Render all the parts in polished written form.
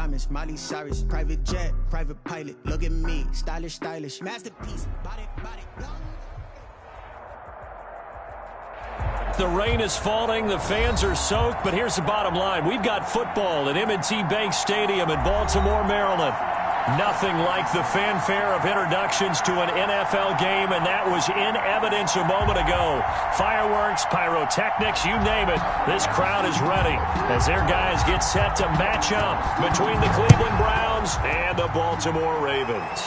diamonds, Miley Cyrus, private jet, private pilot. Look at me, stylish, stylish, masterpiece. Body, body. The rain is falling, the fans are soaked, but here's the bottom line. We've got football at M&T Bank Stadium in Baltimore, Maryland. Nothing like the fanfare of introductions to an NFL game, and that was in evidence a moment ago. Fireworks, pyrotechnics, you name it. This crowd is ready as their guys get set to match up between the Cleveland Browns and the Baltimore Ravens.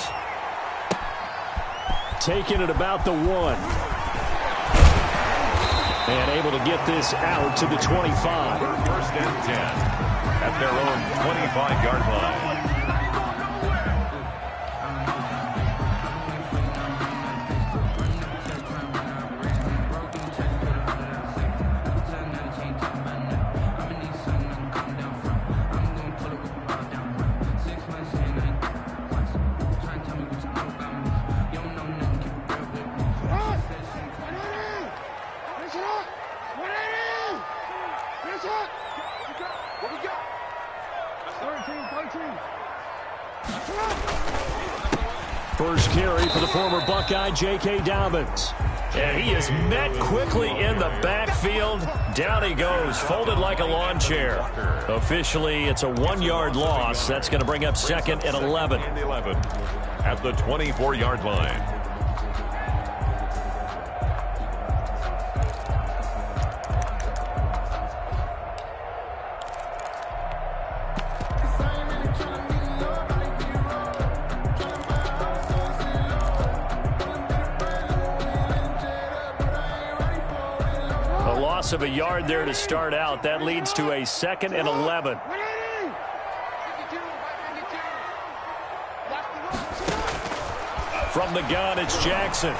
Taking it about the 1. And able to get this out to the 25. First and 10 at their own 25-yard line. First carry for the former Buckeye, J.K. Dobbins. And he is met quickly in the backfield. Down he goes, folded like a lawn chair. Officially, it's a 1-yard loss. That's going to bring up second and 11. At the 24-yard line. Of a yard there to start out. That leads to a second and 11. From the gun, it's Jackson.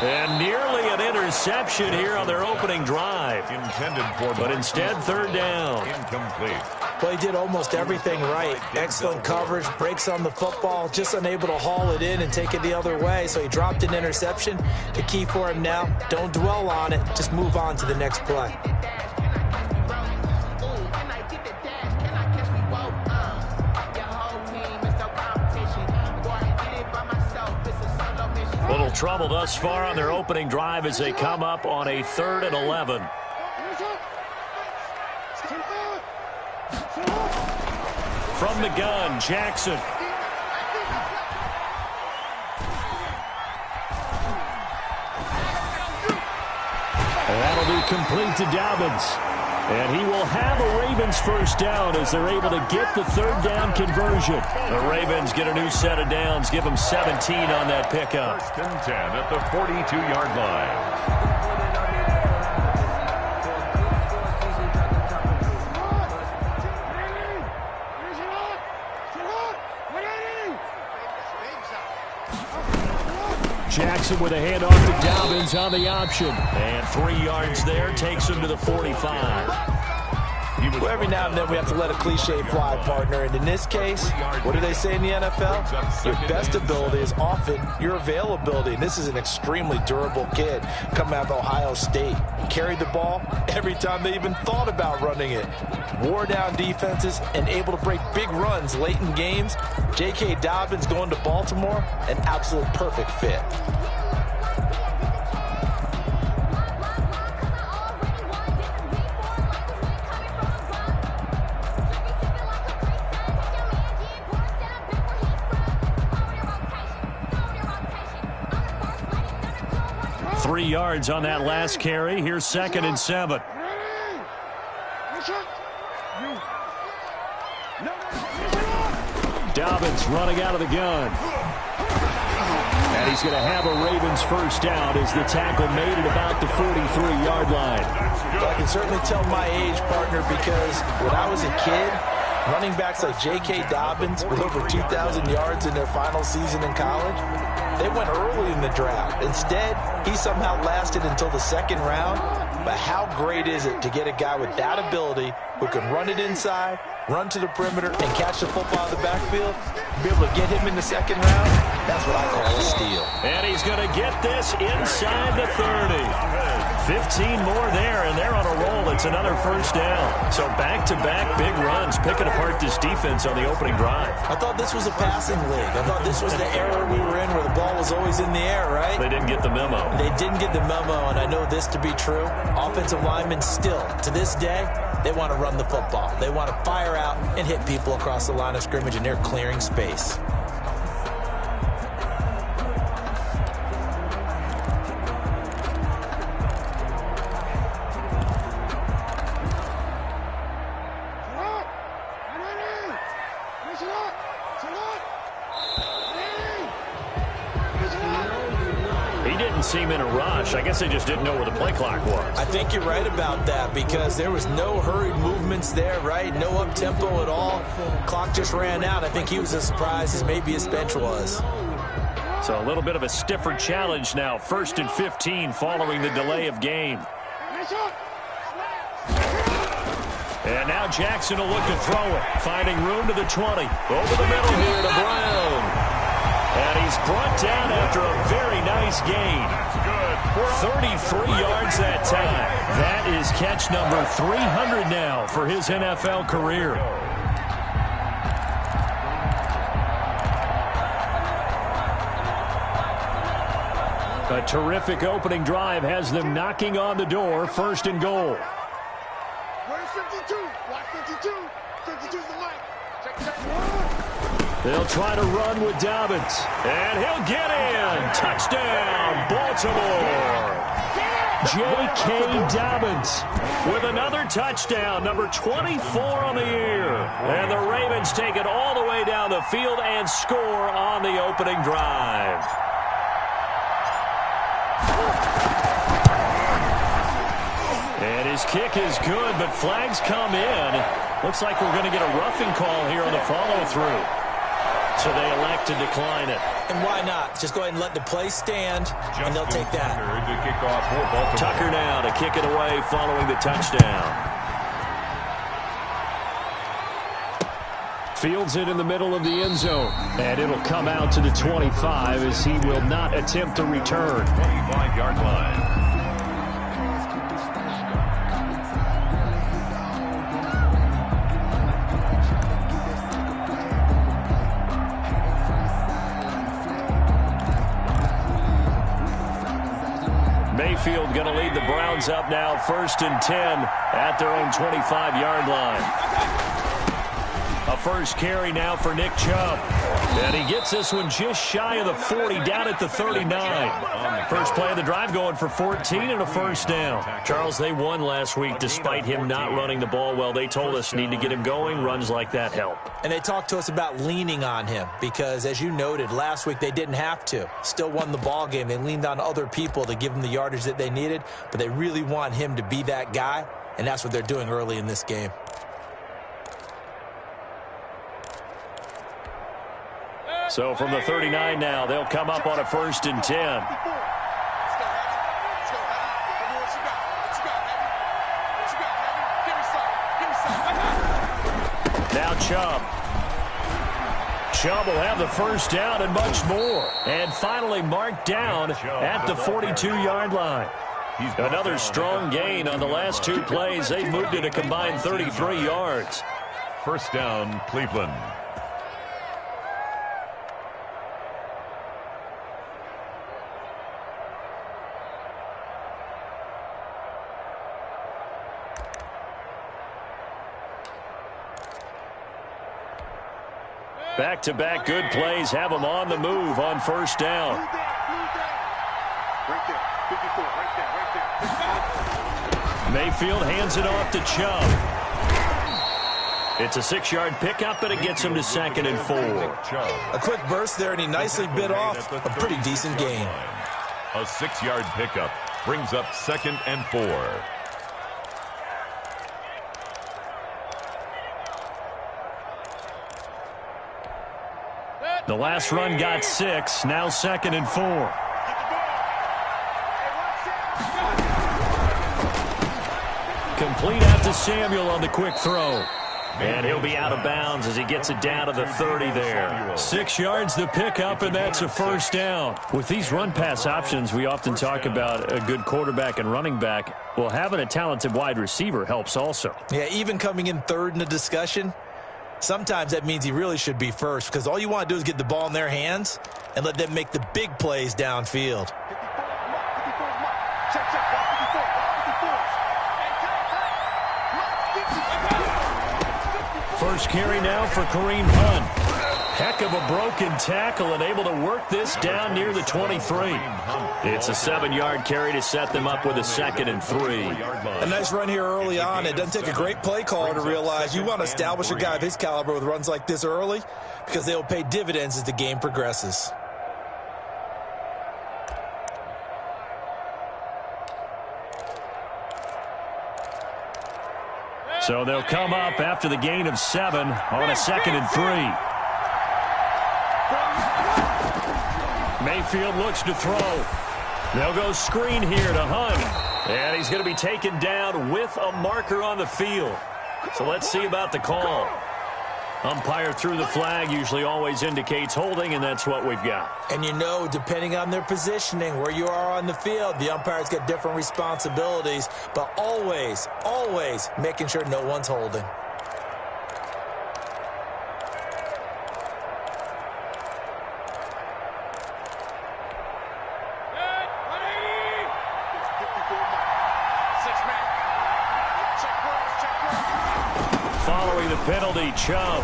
And nearly an interception here on their opening drive. Intended for, but instead, third down. Incomplete. Well, he did almost everything right. Excellent coverage, breaks on the football, just unable to haul it in and take it the other way. So he dropped an interception. The key for him now, don't dwell on it. Just move on to the next play. Little trouble thus far on their opening drive as they come up on a 3rd and 11. From the gun, Jackson. And that'll be complete to Dobbins. And he will have a Ravens first down as they're able to get the third down conversion. The Ravens get a new set of downs, give them 17 on that pickup. First and 10 at the 42-yard line. Jackson with a handoff to Dobbins on the option. And 3 yards there takes him to the 45. Well, every now and then we have to let a cliche fly, partner. And in this case, what do they say in the NFL? Your best ability is often your availability. And this is an extremely durable kid coming out of Ohio State. Carried the ball every time they even thought about running it. Wore down defenses and able to break big runs late in games. J.K. Dobbins going to Baltimore, an absolute perfect fit. Three yards on that last carry. Here's 2nd and 7. Dobbins running out of the gun. And he's going to have a Ravens first down as the tackle made at about the 43-yard line. Well, I can certainly tell my age, partner, because when I was a kid, running backs like J.K. Dobbins with over 2,000 yards in their final season in college, they went early in the draft. Instead, he somehow lasted until the 2nd round. But how great is it to get a guy with that ability who can run it inside, run to the perimeter, and catch the football in the backfield? Be able to get him in the 2nd round, that's what I call a steal. And he's going to get this inside the 30. 15 more there, and they're on a roll. It's another first down. So back-to-back big runs, picking apart this defense on the opening drive. I thought this was a passing league. I thought this was the era we were in where the ball was always in the air, right? They didn't get the memo. They didn't get the memo, and I know this to be true. Offensive linemen still, to this day, they want to run the football. They want to fire out and hit people across the line of scrimmage, and they're clearing space. Seem in a rush. I guess they just didn't know where the play clock was. I think you're right about that because there was no hurried movements there, right? No up-tempo at all. Clock just ran out. I think he was as surprised as maybe his bench was. So a little bit of a stiffer challenge now. 1st and 15 following the delay of game. And now Jackson will look to throw it. Finding room to the 20. Over the middle here to Brown. And he's brought down after a very nice gain. 33 yards that time. That is catch number 300 now for his NFL career. A terrific opening drive has them knocking on the door. 1st and goal. Where's 52? Watch 52. 52's the mic. Check. They'll try to run with Dobbins. And he'll get in. Touchdown, Baltimore. J.K. Dobbins with another touchdown, number 24 on the year. And the Ravens take it all the way down the field and score on the opening drive. And his kick is good, but flags come in. Looks like we're going to get a roughing call here on the follow-through. So they elect to decline it. And why not? Just go ahead and let the play stand, and they'll take that. Tucker now to kick it away following the touchdown. Fields it in the middle of the end zone. And it'll come out to the 25 as he will not attempt to return. 25-yard line. Mayfield going to lead the Browns up now, 1st and 10 at their own 25-yard line. A first carry now for Nick Chubb. And he gets this one just shy of the 40, down at the 39. First play of the drive going for 14 and a first down. Charles, they won last week despite him not running the ball well. They told us need to get him going. Runs like that help. And they talked to us about leaning on him because, as you noted, last week they didn't have to. Still won the ball game. They leaned on other people to give them the yardage that they needed, but they really want him to be that guy, and that's what they're doing early in this game. So from the 39 now, they'll come up on a 1st and 10. Now Chubb. Chubb will have the first down and much more. And finally marked down at the 42-yard line. Another strong gain on the last 2 plays. They've moved it a combined 33 yards. First down, Cleveland. Back-to-back good plays have them on the move on first down. Mayfield hands it off to Chubb. It's a 6-yard pickup, but it gets him to 2nd and 4. A quick burst there, and he nicely bit off a pretty decent gain. A 6-yard pickup brings up 2nd and 4. The last run got 6, now 2nd and 4. Complete out to Samuel on the quick throw. And he'll be out of bounds as he gets it down to the 30 there. 6 yards the pickup, and that's a first down. With these run-pass options, we often talk about a good quarterback and running back. Well, having a talented wide receiver helps also. Yeah, even coming in third in the discussion, sometimes that means he really should be first, because all you want to do is get the ball in their hands and let them make the big plays downfield. First carry now for Kareem Hunt. Heck of a broken tackle and able to work this down near the 23. It's a 7-yard carry to set them up with a 2nd and 3. A nice run here early on. It doesn't take a great play caller to realize you want to establish a guy of his caliber with runs like this early, because they will pay dividends as the game progresses. So they'll come up after the gain of 7 on a 2nd and 3. Mayfield looks to throw. They'll go screen here to Hunt. And he's going to be taken down with a marker on the field. So let's see about the call. Umpire threw the flag, usually always indicates holding, and that's what we've got. And you know, depending on their positioning, where you are on the field, the umpires get different responsibilities, but always, always making sure no one's holding. Following the penalty, Chubb.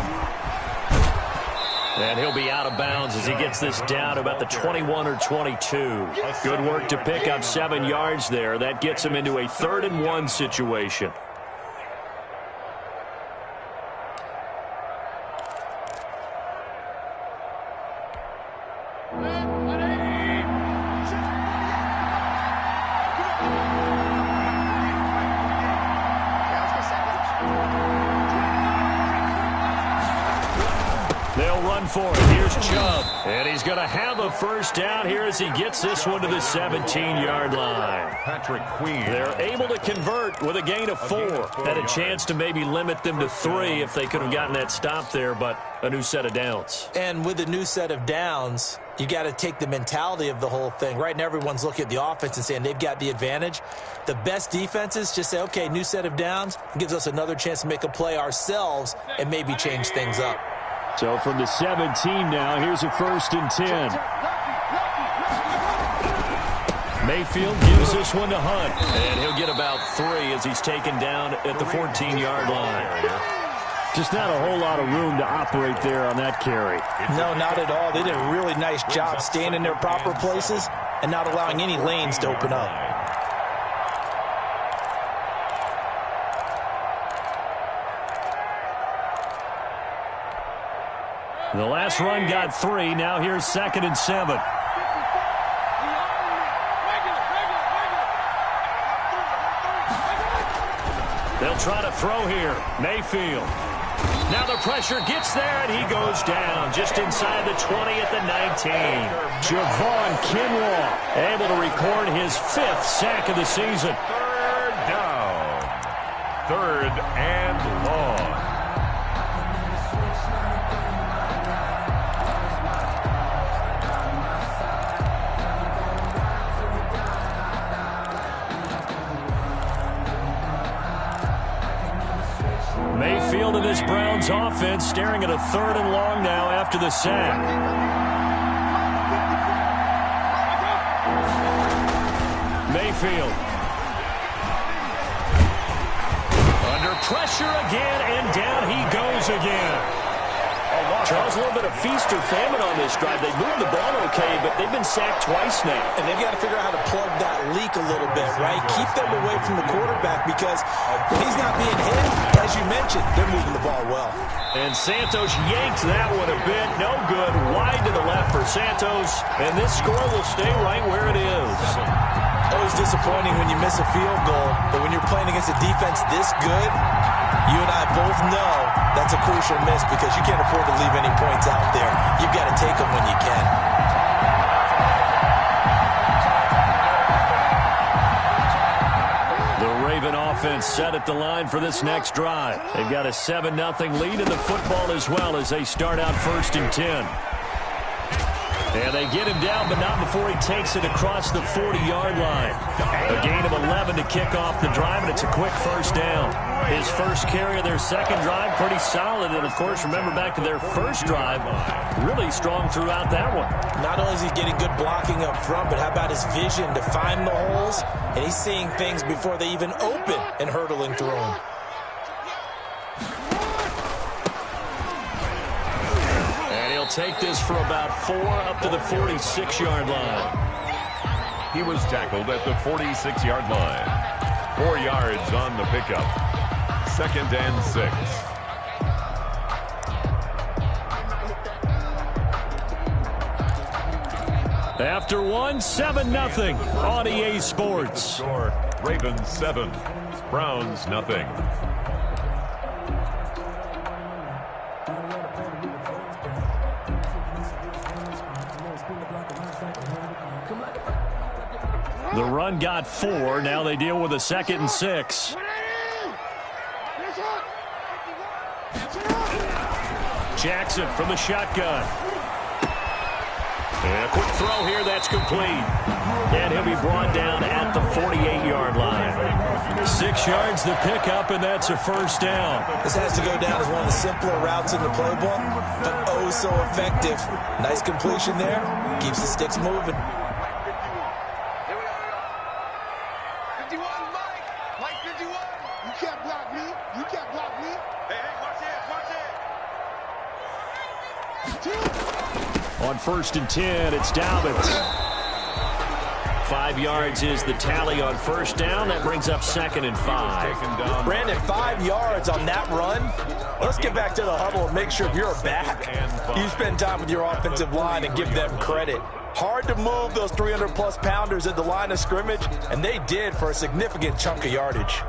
And he'll be out of bounds as he gets this down to about the 21 or 22. Good work to pick up 7 yards there. That gets him into a 3rd and 1 situation. They'll run for it. Here's Chubb. And he's going to have a first down here as he gets this one to the 17-yard line. Patrick Queen. They're able to convert with a gain of 4. Had a chance to maybe limit them to 3 if they could have gotten that stop there, but a new set of downs. And with a new set of downs, you got to take the mentality of the whole thing. Right now, everyone's looking at the offense and saying they've got the advantage. The best defenses just say, okay, new set of downs. It gives us another chance to make a play ourselves and maybe change things up. So from the 17 now, here's a 1st and 10. Mayfield gives this one to Hunt, and he'll get about 3 as he's taken down at the 14-yard line. Just not a whole lot of room to operate there on that carry. No, not at all. They did a really nice job staying in their proper places and not allowing any lanes to open up. The last run got 3. Now here's 2nd and 7. They'll try to throw here. Mayfield. Now the pressure gets there, and he goes down just inside the 20 at the 19. Javon Kinlaw able to record his 5th sack of the season. 3rd down. 3rd and long. Mayfield and this Browns offense staring at a 3rd and long now after the sack. Mayfield. Under pressure again, and down he goes again. Charles, a little bit of feast or famine on this drive. They moved the ball okay, but they've been sacked twice now. And they've got to figure out how to plug that leak a little bit, right? Keep them away from the quarterback, because when he's not being hit, as you mentioned, they're moving the ball well. And Santos yanked that one a bit. No good. Wide to the left for Santos. And this score will stay right where it is. Always disappointing when you miss a field goal, but when you're playing against a defense this good, you and I both know that's a crucial miss, because you can't afford to leave any points out there. You've got to take them when you can. even offense set at the line for this next drive. They've got a 7-0 lead in the football as well as they start out 1st and 10. And they get him down, but not before he takes it across the 40-yard line. A gain of 11 to kick off the drive, and it's a quick first down. His first carry of their second drive, pretty solid. And, of course, remember back to their first drive, really strong throughout that one. Not only is he getting good blocking up front, but how about his vision to find the holes? And he's seeing things before they even open and hurtling through them. Take this for about 4 up to the 46-yard line. He was tackled at the 46-yard line. 4 yards on the pickup. 2nd and 6. After one, 7-0 on EA Sports. Score, Ravens 7, Browns nothing. The run got 4. Now they deal with a 2nd and 6. Jackson from the shotgun. And a quick throw here that's complete. And he'll be brought down at the 48-yard line. 6 yards the pickup, and that's a first down. This has to go down as one of the simpler routes in the playbook, but oh so effective. Nice completion there. Keeps the sticks moving. On 1st and 10, it's Dobbins. 5 yards is the tally on first down. That brings up 2nd and 5. Brandon, 5 yards on that run. Let's get back to the huddle and make sure if you're back, you spend time with your offensive line and give them credit. Hard to move those 300-plus pounders at the line of scrimmage, and they did for a significant chunk of yardage.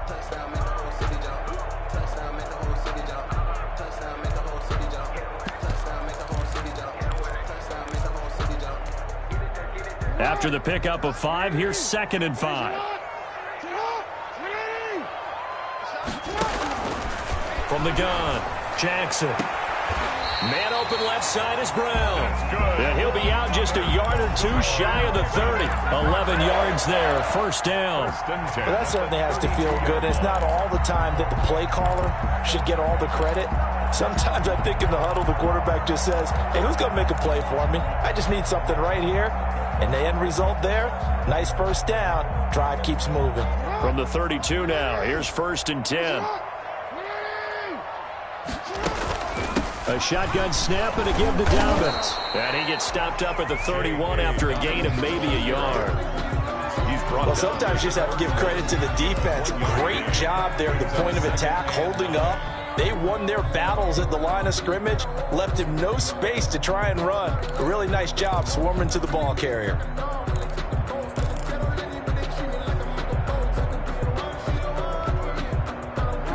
After the pickup of 5, here's 2nd and 5. From the gun, Jackson. Man open left side is Brown. And he'll be out just a yard or 2 shy of the 30. 11 yards there, first down. Well, that certainly has to feel good. It's not all the time that the play caller should get all the credit. Sometimes I think in the huddle, the quarterback just says, hey, who's going to make a play for me? I just need something right here. And the end result there, nice first down. Drive keeps moving. From the 32 now, here's 1st and 10. A shotgun snap and a give to Dobbins. And he gets stopped up at the 31 after a gain of maybe a yard. Well, sometimes you just have to give credit to the defense. Great job there at the point of attack, holding up. They won their battles at the line of scrimmage, left him no space to try and run. A really nice job swarming to the ball carrier.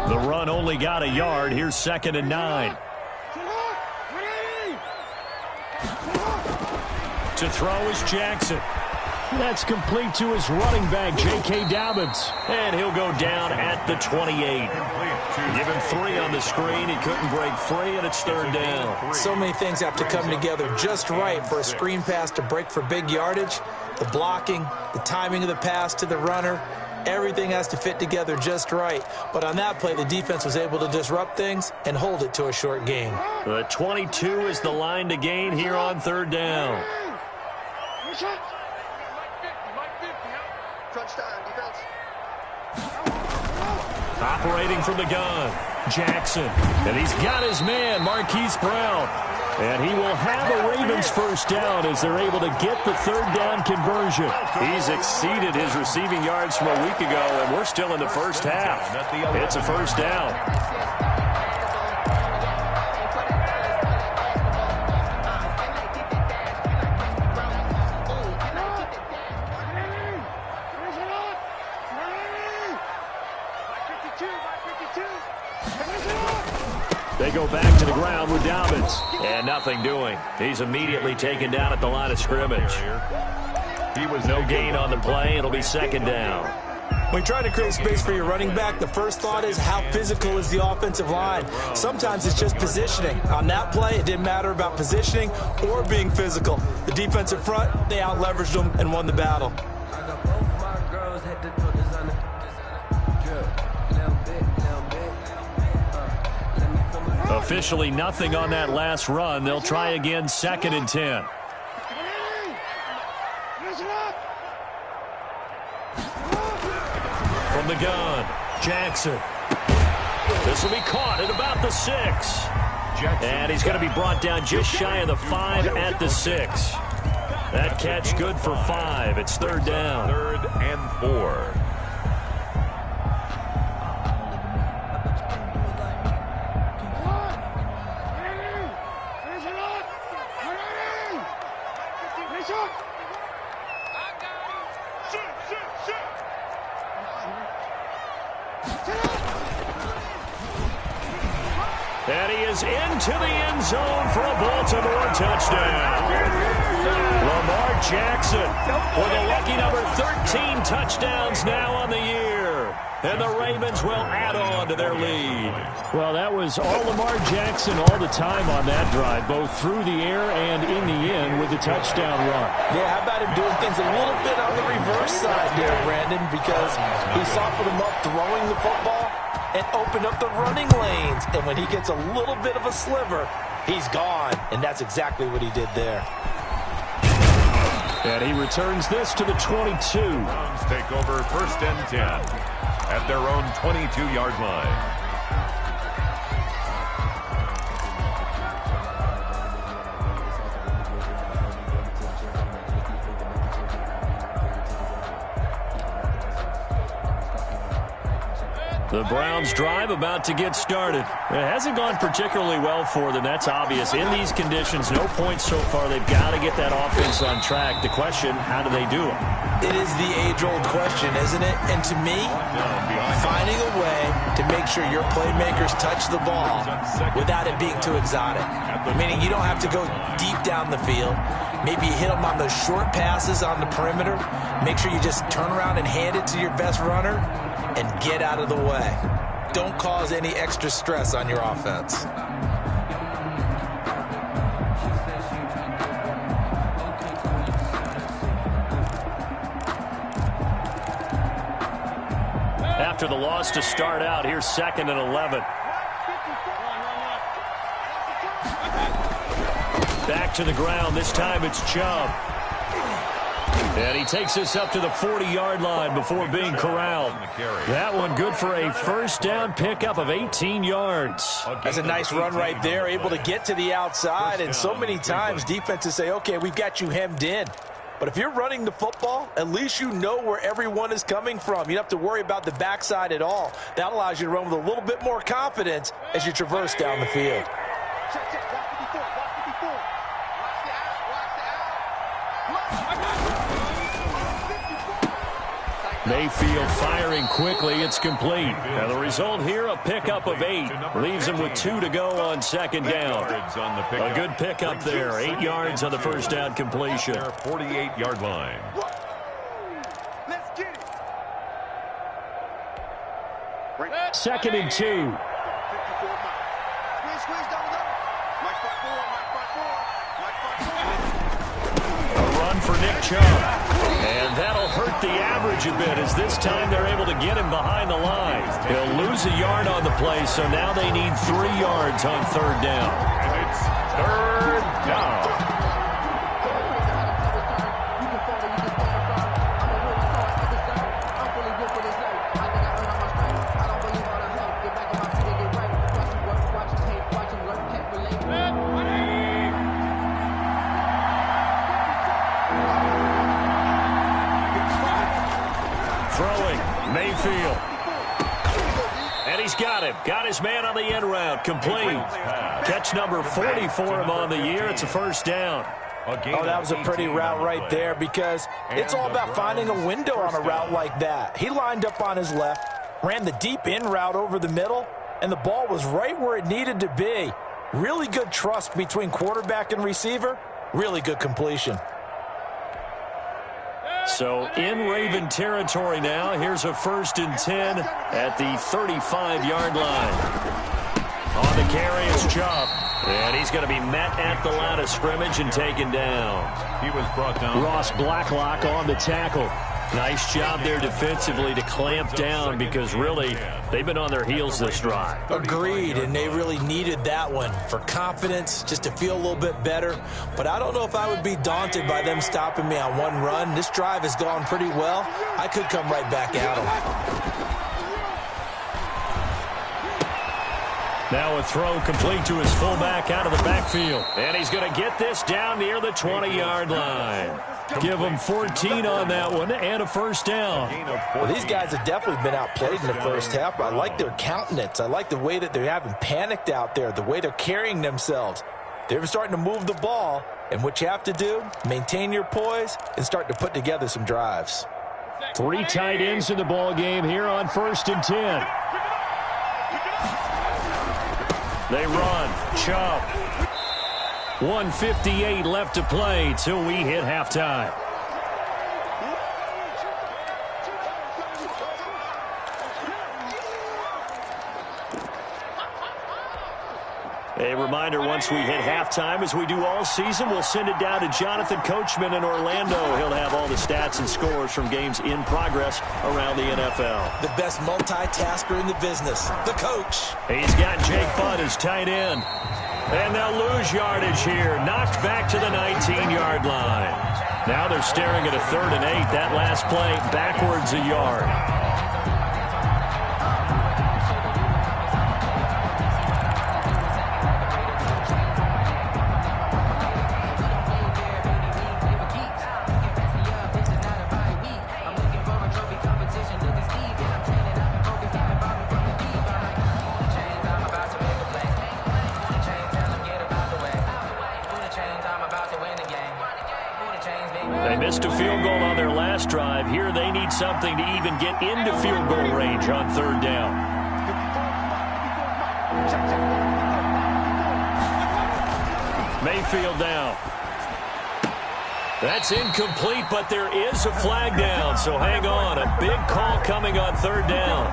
The run only got a yard. Here's 2nd and 9. To throw is Jackson. That's complete to his running back, J.K. Dobbins. And he'll go down at the 28. Give him 3 on the screen. He couldn't break free, and it's 3rd down. So many things have to come together just right for a screen pass to break for big yardage. The blocking, the timing of the pass to the runner, everything has to fit together just right. But on that play, the defense was able to disrupt things and hold it to a short gain. The 22 is the line to gain here on 3rd down. Operating from the gun, Jackson. And he's got his man, Marquise Brown. And he will have a Ravens first down as they're able to get the 3rd down conversion. He's exceeded his receiving yards from a week ago, and we're still in the first half. It's a first down. They go back to the ground with Dobbins. And nothing doing. He's immediately taken down at the line of scrimmage. He was no gain on the play. It'll be 2nd down. When you're trying to create space for your running back, the first thought is how physical is the offensive line. Sometimes it's just positioning. On that play, it didn't matter about positioning or being physical. The defensive front, they out-leveraged them and won the battle. Officially nothing on that last run. They'll try again, 2nd and 10. From the gun, Jackson. This will be caught at about the 6. And he's going to be brought down just shy of the 5 at the 6. That catch good for 5. It's 3rd down. 3rd and 4. And he is into the end zone for a Baltimore touchdown. Lamar Jackson with a lucky number 13 touchdowns now on the year. And the Ravens will add on to their lead. Well, that was all Lamar Jackson all the time on that drive, both through the air and in the end with the touchdown run. Yeah, how about him doing things a little bit on the reverse side there, Brandon, because he softened him up throwing the football and opened up the running lanes. And when he gets a little bit of a sliver, he's gone. And that's exactly what he did there. And he returns this to the 22. Browns take over 1st and 10 at their own 22-yard line. The Browns drive about to get started. It hasn't gone particularly well for them. That's obvious. In these conditions, no points so far. They've got to get that offense on track. The question, how do they do it? It is the age-old question, isn't it? And to me, finding a way to make sure your playmakers touch the ball without it being too exotic. Meaning you don't have to go deep down the field. Maybe you hit them on those short passes on the perimeter. Make sure you just turn around and hand it to your best runner and get out of the way. Don't cause any extra stress on your offense. After the loss to start out, here's 2nd and 11. Back to the ground. This time it's Chubb. And he takes us up to the 40-yard line before being corralled. That one good for a 1st down pickup of 18 yards. That's a nice run right there, able to get to the outside. And so many times defenses say, okay, we've got you hemmed in. But if you're running the football, at least you know where everyone is coming from. You don't have to worry about the backside at all. That allows you to run with a little bit more confidence as you traverse down the field. Mayfield firing quickly. It's complete. And the result here, a pickup of 8. Leaves him with 2 to go on 2nd down. A good pickup there. 8 yards on the 1st down completion. 48-yard line. Let's get it. 2nd and 2. A run for Nick Chubb. And that'll hurt the average a bit as this time they're able to get him behind the line. He'll lose a yard on the play, so now they need 3 yards on 3rd down. And it's 3rd down. Mayfield. And he's got him. Got his man on the end route. Complete. Catch number 40 for him on the year. It's a 1st down. Oh, that was a pretty route right there because it's all about finding a window on a route like that. He lined up on his left, ran the deep in route over the middle, and the ball was right where it needed to be. Really good trust between quarterback and receiver. Really good completion. So in Raven territory now. Here's a 1st and 10 at the 35-yard line. On the carry is Chubb. And he's going to be met at the line of scrimmage and taken down. He was brought down. Ross Blacklock on the tackle. Nice job there defensively to clamp down because really they've been on their heels this drive. Agreed, and they really needed that one for confidence, just to feel a little bit better. But I don't know if I would be daunted by them stopping me on one run. This drive has gone pretty well. I could come right back at them. Now a throw complete to his fullback out of the backfield. And he's going to get this down near the 20-yard line. Give him 14 on that one and a 1st down. Well, these guys have definitely been outplayed in the first half. I like their countenance. I like the way that they haven't panicked out there, the way they're carrying themselves. They're starting to move the ball, and what you have to do, maintain your poise and start to put together some drives. 3 tight ends in the ball game here on 1st and 10. They run. Chubb. 1:58 left to play till we hit halftime. A reminder, once we hit halftime, as we do all season, we'll send it down to Jonathan Coachman in Orlando. He'll have all the stats and scores from games in progress around the NFL. The best multitasker in the business, the coach. He's got Jake Butt as tight end. And they'll lose yardage here. Knocked back to the 19-yard line. Now they're staring at a 3rd and 8. That last play backwards a yard. They missed a field goal on their last drive. Here they need something to even get into field goal range on 3rd down. Mayfield down. That's incomplete, but there is a flag down, so hang on. A big call coming on 3rd down.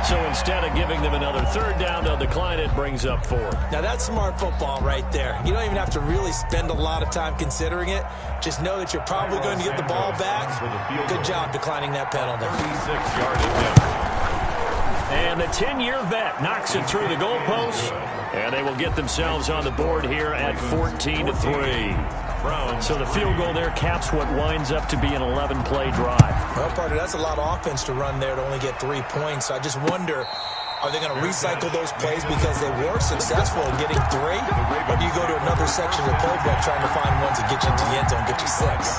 So instead of giving them another 3rd down, they'll decline it, brings up 4th. Now that's smart football right there. You don't even have to really spend a lot of time considering it. Just know that you're probably going to get the ball back. Good job declining that penalty. 36 yardage. And the 10-year vet knocks it through the goalpost, and they will get themselves on the board here at 14-3. So the field goal there caps what winds up to be an 11-play drive. Well, partner, that's a lot of offense to run there to only get 3 points. So I just wonder, are they going to recycle those plays because they were successful in getting 3? Or do you go to another section of the playbook trying to find ones that get you into the end zone, get you 6?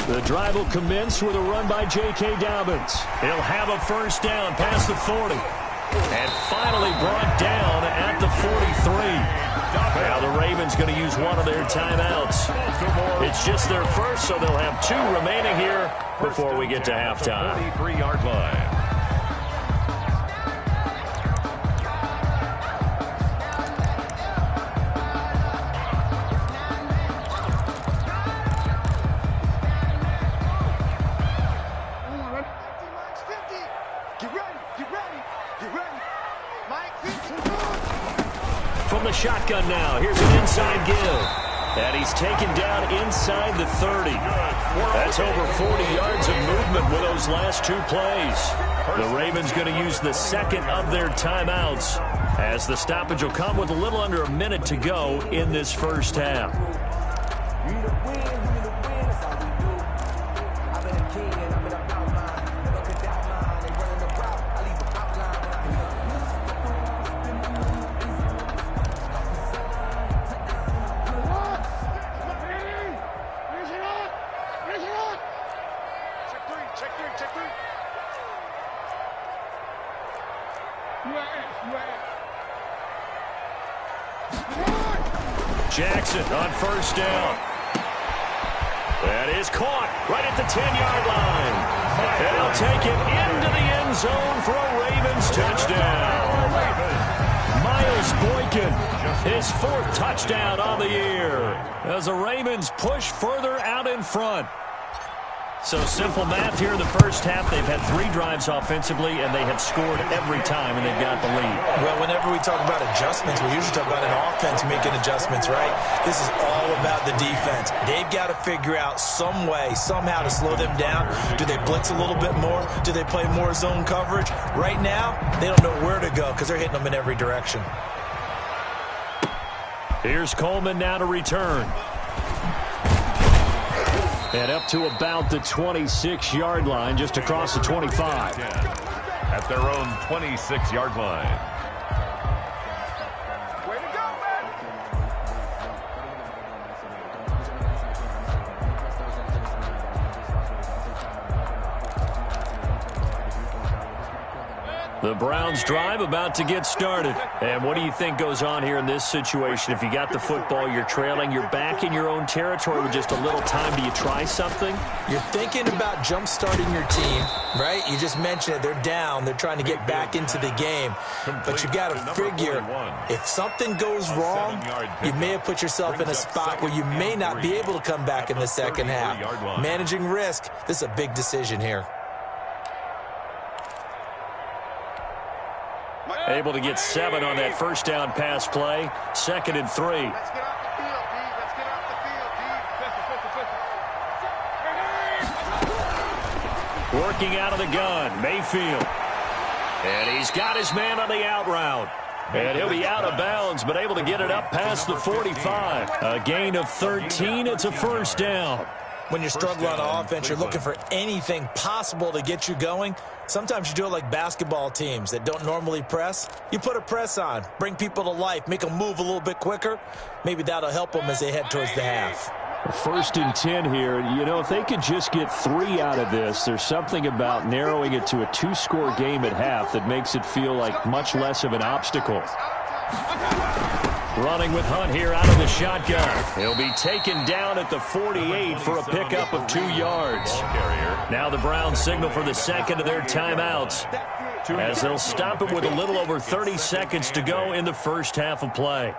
The drive will commence with a run by J.K. Dobbins. He'll have a 1st down past the 40. And finally brought down at the 43. Now the Ravens going to use one of their timeouts. It's just their first, so they'll have 2 remaining here before we get to halftime. 43-yard line. From the shotgun now, here's an inside give. And he's taken down inside the 30. That's over 40 yards of movement with those last 2 plays. The Ravens going to use the 2nd of their timeouts, as the stoppage will come with a little under a minute to go in this first half. Jackson on 1st down. That is caught right at the 10-yard line. And he'll take it into the end zone for a Ravens touchdown. Miles Boykin, his 4th touchdown on the year, as the Ravens push further out in front. So simple math here in the first half. They've had 3 drives offensively, and they have scored every time, and they've got the lead. Well, whenever we talk about adjustments, we usually talk about an offense making adjustments, right? This is all about the defense. They've got to figure out some way, somehow to slow them down. Do they blitz a little bit more? Do they play more zone coverage? Right now, they don't know where to go because they're hitting them in every direction. Here's Coleman now to return. And up to about the 26-yard line, just across the 25. At their own 26-yard line. Way to go, man! The Browns drive about to get started. And what do you think goes on here in this situation? If you got the football, you're trailing, you're back in your own territory with just a little time. Do you try something? You're thinking about jump-starting your team, right? You just mentioned it. They're down. They're trying to get back into the game. But you got to figure, if something goes wrong, you may have put yourself in a spot where you may not be able to come back in the second half. Managing risk, this is a big decision here. Able to get 7 on that first down pass play. 2nd and 3. Let's get off the field, D. Let's get off the field, D. Working out of the gun, Mayfield. And he's got his man on the out route. And he'll be out of bounds, but able to get it up past the 45. A gain of 13. It's a first down. When you're struggling on offense, you're looking for anything possible to get you going. Sometimes you do it like basketball teams that don't normally press. You put a press on, bring people to life, make them move a little bit quicker. Maybe that'll help them as they head towards the half. 1st and 10 here. You know, if they could just get 3 out of this, there's something about narrowing it to a 2-score game at half that makes it feel like much less of an obstacle. Running with Hunt here out of the shotgun. He'll be taken down at the 48 for a pickup of 2 yards. Now the Browns signal for the 2nd of their timeouts, as they'll stop it with a little over 30 seconds to go in the first half of play.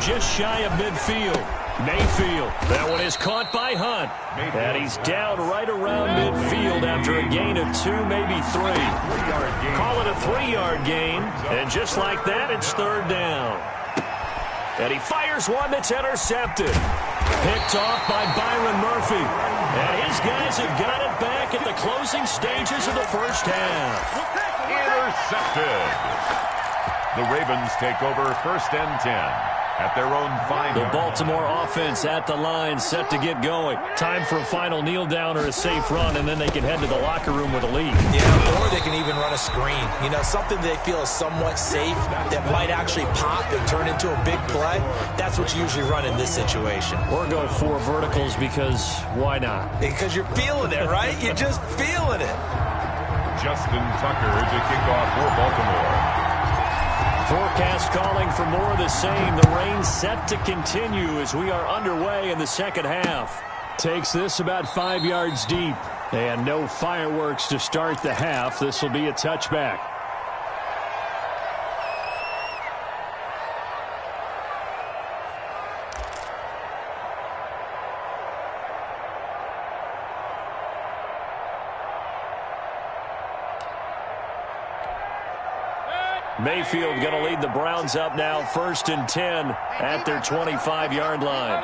Just shy of midfield. Mayfield. That one is caught by Hunt. And he's down right around midfield after a gain of 2, maybe 3. Call it a 3-yard gain. And just like that, it's 3rd down. And he fires one that's intercepted. Picked off by Byron Murphy. And his guys have got it back at the closing stages of the first half. Intercepted. The Ravens take over 1st and 10. At their own 5. The Baltimore offense at the line, set to get going. Time for a final kneel down or a safe run, and then they can head to the locker room with a lead. Yeah, or they can even run a screen. You know, something they feel is somewhat safe that might actually pop and turn into a big play. That's what you usually run in this situation. Or go 4 verticals because why not? Because you're feeling it, right? You're just feeling it. Justin Tucker to kick off for Baltimore. Forecast calling for more of the same. The rain set to continue as we are underway in the second half. Takes this about 5 yards deep. And no fireworks to start the half. This will be a touchback. Mayfield going to lead the Browns up now, 1st and 10 at their 25-yard line.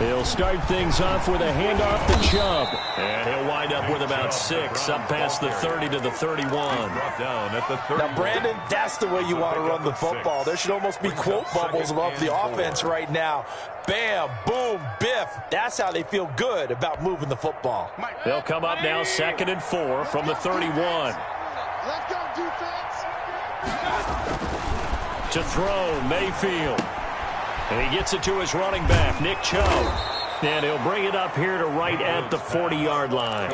He'll start things off with a handoff to Chubb. And he'll wind up with about 6, up past the 30 to the 31. Now, Brandon, that's the way you want to run the football. There should almost be quote bubbles above the offense right now. Bam, boom, biff. That's how they feel good about moving the football. They'll come up now 2nd and 4 from the 31. Let's go, defense. To throw, Mayfield. And he gets it to his running back, Nick Chubb. And he'll bring it up here to right at the 40-yard line.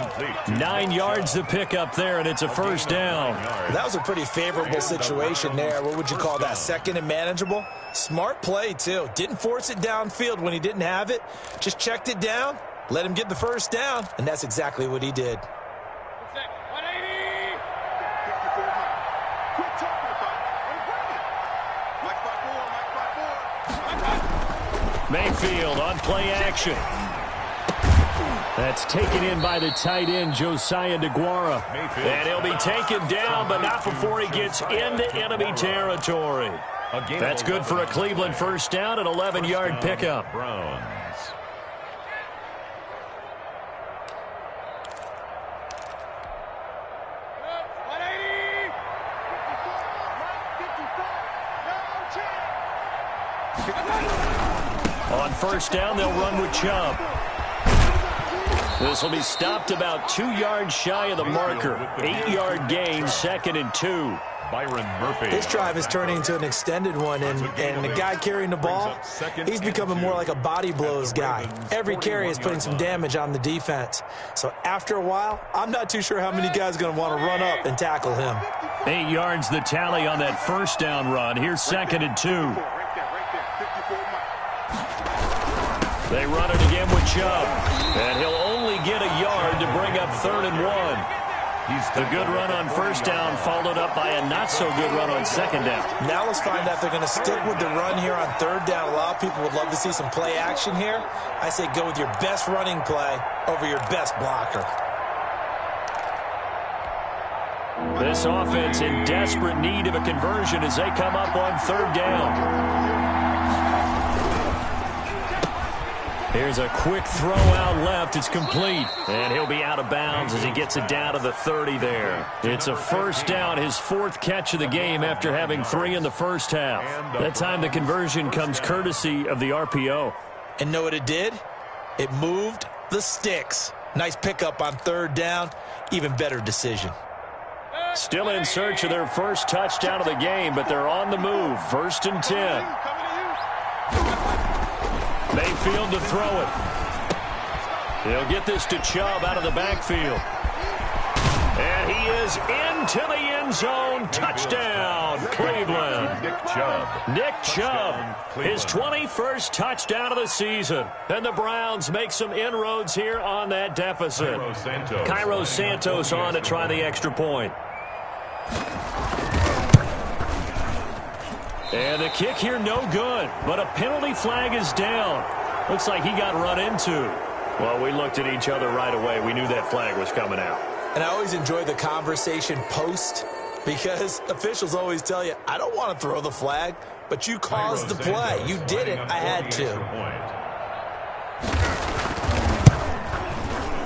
9 yards to pick up there, and it's a first down. That was a pretty favorable situation there. What would you call that, 2nd and manageable? Smart play, too. Didn't force it downfield when he didn't have it. Just checked it down, let him get the first down, and that's exactly what he did. Mayfield on play action. That's taken in by the tight end, Josiah DeGuara. And he'll be taken down, but not before he gets into enemy territory. That's good for a Cleveland first down, an 11-yard pickup. Browns. On first down, they'll run with Chubb. This will be stopped about 2 yards shy of the marker. 8-yard gain, 2nd and 2. Byron Murphy. This drive is turning into an extended one, and the guy carrying the ball, he's becoming more like a body blows guy. Every carry is putting some damage on the defense. So after a while, I'm not too sure how many guys are going to want to run up and tackle him. 8 yards the tally on that first down run. Here's 2nd and 2. They run it again with Chubb. And he'll only get a yard to bring up 3rd and 1. The good run on first down followed up by a not-so-good run on 2nd down. Now let's find out if they're going to stick with the run here on 3rd down. A lot of people would love to see some play action here. I say go with your best running play over your best blocker. This offense in desperate need of a conversion as they come up on 3rd down. Here's a quick throw out left. It's complete. And he'll be out of bounds as he gets it down to the 30 there. It's a first down, his 4th catch of the game after having 3 in the first half. That time the conversion comes courtesy of the RPO. And know what it did? It moved the sticks. Nice pickup on 3rd down. Even better decision. Still in search of their first touchdown of the game, but they're on the move. 1st and 10. Mayfield to throw it. He'll get this to Chubb out of the backfield. And he is into the end zone. Touchdown, Cleveland. Nick Chubb, his 21st touchdown of the season. And the Browns make some inroads here on that deficit. Cairo Santos on to try the extra point. And the kick here no good, but a penalty flag is down. Looks like he got run into. Well, we looked at each other right away. We knew that flag was coming out. And I always enjoy the conversation post because officials always tell you, I don't want to throw the flag, but you caused the play. You did it. I had to.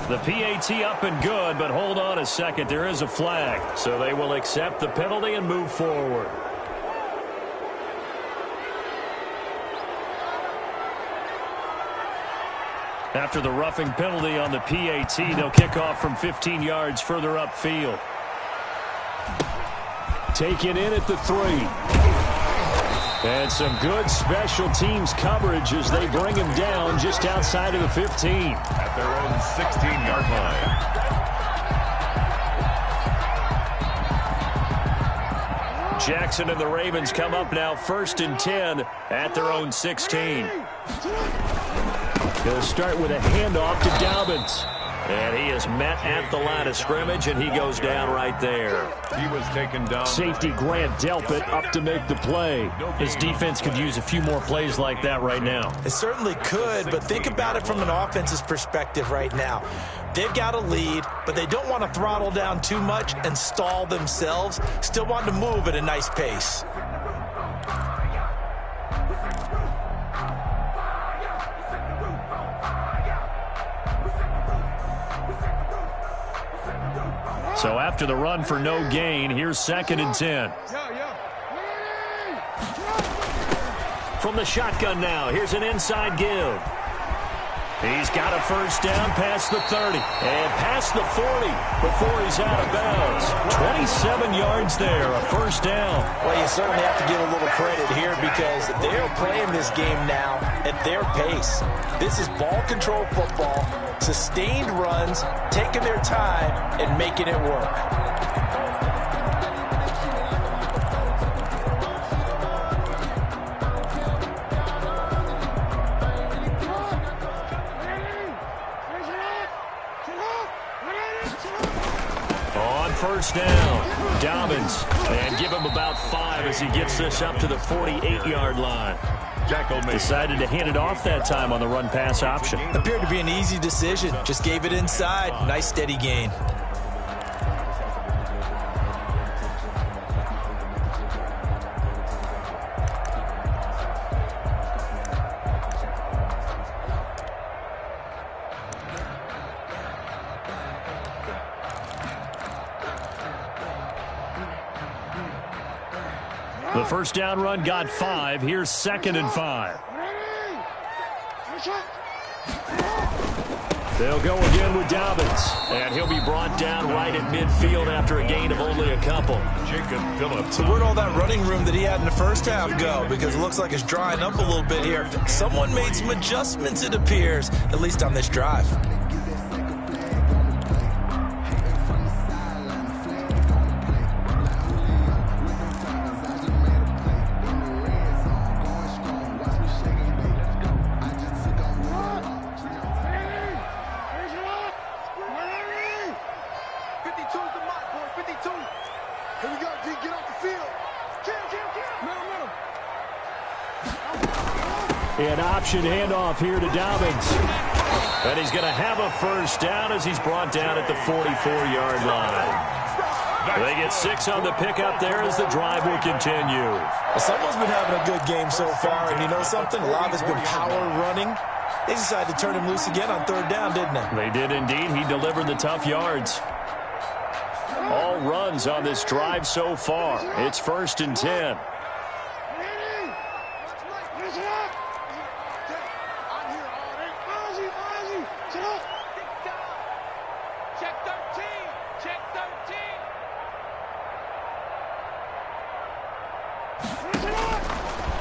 The PAT up and good, but hold on a second. There is a flag, so they will accept the penalty and move forward. After the roughing penalty on the PAT, they'll kick off from 15 yards further upfield. Taken in at the 3. And some good special teams coverage as they bring him down just outside of the 15. At their own 16-yard line. Jackson and the Ravens come up now 1st and 10 at their own 16. He'll start with a handoff to Dobbins. And he is met at the line of scrimmage, and he goes down right there. He was taken down. Safety Grant Delpit up to make the play. His defense could use a few more plays like that right now. It certainly could, but think about it from an offense's perspective right now. They've got a lead, but they don't want to throttle down too much and stall themselves. Still want to move at a nice pace. So after the run for no gain, here's 2nd and 10. From the shotgun now, here's an inside give. He's got a first down past the 30 and past the 40 before he's out of bounds. 27 yards there, a first down. Well, you certainly have to give a little credit here because they're playing this game now at their pace. This is ball control football, sustained runs, taking their time and making it work. First down, Dobbins, and give him about 5 as he gets this up to the 48-yard line. Decided to hand it off that time on the run-pass option. Appeared to be an easy decision. Just gave it inside. Nice steady gain. The first down run got 5. Here's 2nd and 5. They'll go again with Dobbins. And he'll be brought down right at midfield after a gain of only a couple. Jacob Phillips. So where'd all that running room that he had in the first half go? Because it looks like it's drying up a little bit here. Someone made some adjustments, it appears, at least on this drive. An option handoff here to Dobbins. And he's going to have a first down as he's brought down at the 44-yard line. They get 6 on the pickup there as the drive will continue. Well, someone's been having a good game so far, and you know something? A lot of it's been power running. They decided to turn him loose again on 3rd down, didn't they? They did indeed. He delivered the tough yards. All runs on this drive so far. It's 1st and 10.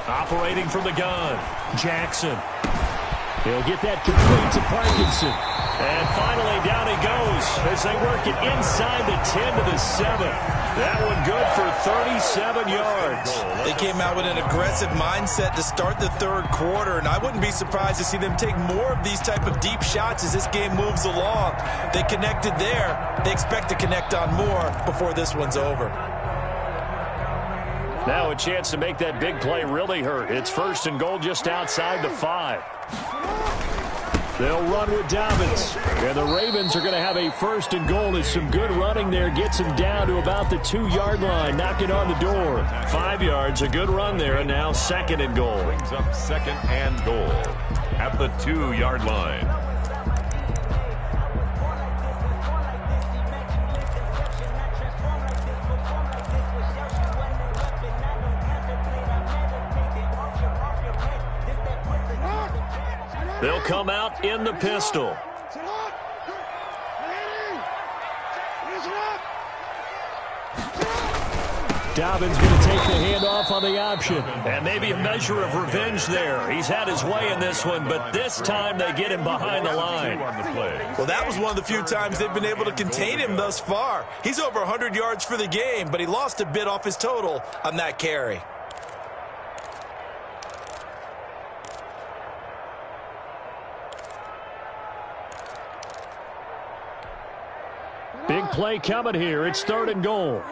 Operating from the gun, Jackson. He'll get that complete to Parkinson. And finally, down he goes as they work it inside the 10 to the 7. That one good for 37 yards. They came out with an aggressive mindset to start the 3rd quarter, and I wouldn't be surprised to see them take more of these type of deep shots as this game moves along. They connected there. They expect to connect on more before this one's over. Now a chance to make that big play really hurt. It's 1st and goal just outside the 5. They'll run with Dobbins. And the Ravens are going to have a 1st and goal as some good running there gets him down to about the 2-yard line, knocking on the door. 5 yards, a good run there, and now 2nd and goal. Brings up 2nd and goal at the 2-yard line. They'll come out in the pistol. Dobbins going to take the handoff on the option. And maybe a measure of revenge there. He's had his way in this one, but this time they get him behind the line. Well, that was one of the few times they've been able to contain him thus far. He's over 100 yards for the game, but he lost a bit off his total on that carry. Big play coming here. It's 3rd and goal.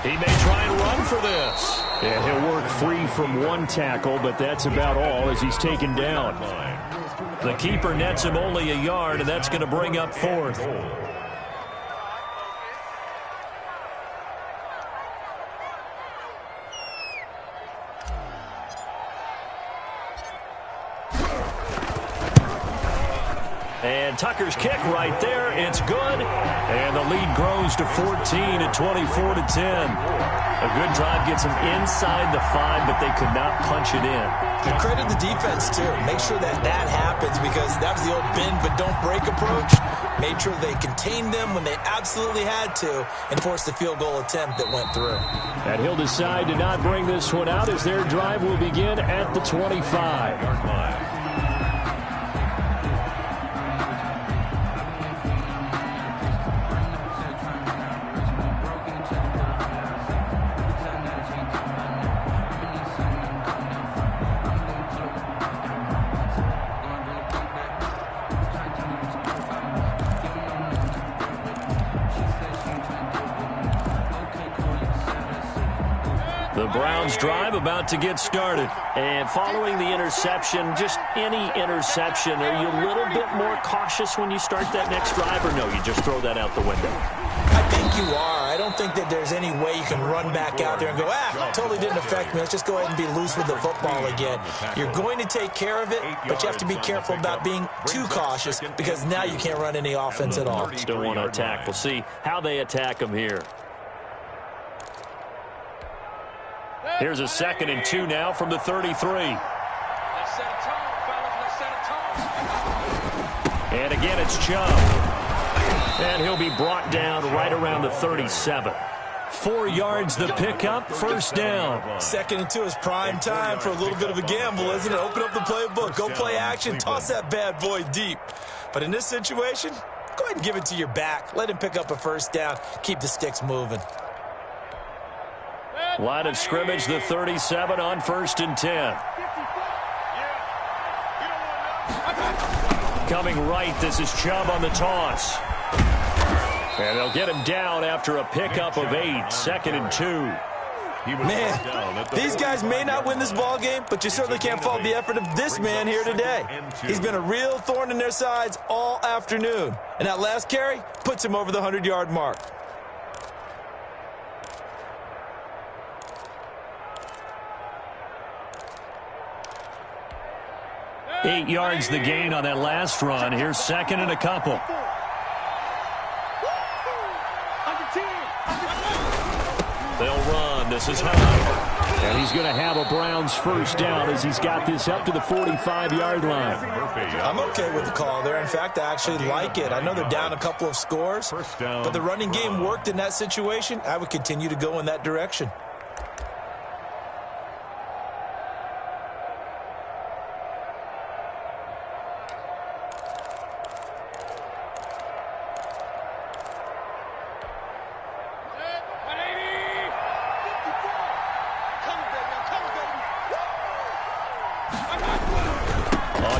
He may try and run for this. And he'll work free from one tackle, but that's about all as he's taken down. The keeper nets him only a yard, and that's going to bring up 4th. And Tucker's kick right there. It's good. And the lead grows to 14 at 24-10. A good drive gets them inside the 5, but they could not punch it in. And credit the defense, too. Make sure that happens, because that was the old bend but don't break approach. Made sure they contained them when they absolutely had to and forced the field goal attempt that went through. And he'll decide to not bring this one out as their drive will begin at the 25-yard line. The Browns drive about to get started. And following the interception, just any interception, are you a little bit more cautious when you start that next drive, or no, you just throw that out the window? I think you are. I don't think that there's any way you can run back out there and go, totally didn't affect me. Let's just go ahead and be loose with the football again. You're going to take care of it, but you have to be careful about being too cautious, because now you can't run any offense at all. Still want to attack. We'll see how they attack them here. Here's a 2nd and 2 now from the 33. Let's set a tone, fellas. Let's set a tone. And again, it's Chubb. And he'll be brought down right around the 37. 4 yards the pickup, first down. 2nd and 2 is prime time for a little bit of a gamble, isn't it? Open up the playbook, go play action, toss that bad boy deep. But in this situation, go ahead and give it to your back. Let him pick up a first down, keep the sticks moving. Line of scrimmage, the 37 on 1st and 10. Coming right, this is Chubb on the toss. And they'll get him down after a pickup of 8, 2nd and 2. Man, these guys may not win this ball game, but you certainly can't fault the effort of this man here today. He's been a real thorn in their sides all afternoon. And that last carry puts him over the 100-yard mark. 8 yards the gain on that last run. Here's 2nd and a couple. They'll run. This is high. And he's going to have a Browns first down as he's got this up to the 45-yard line. I'm okay with the call there. In fact, I actually like it. I know they're down a couple of scores, but the running game worked in that situation. I would continue to go in that direction.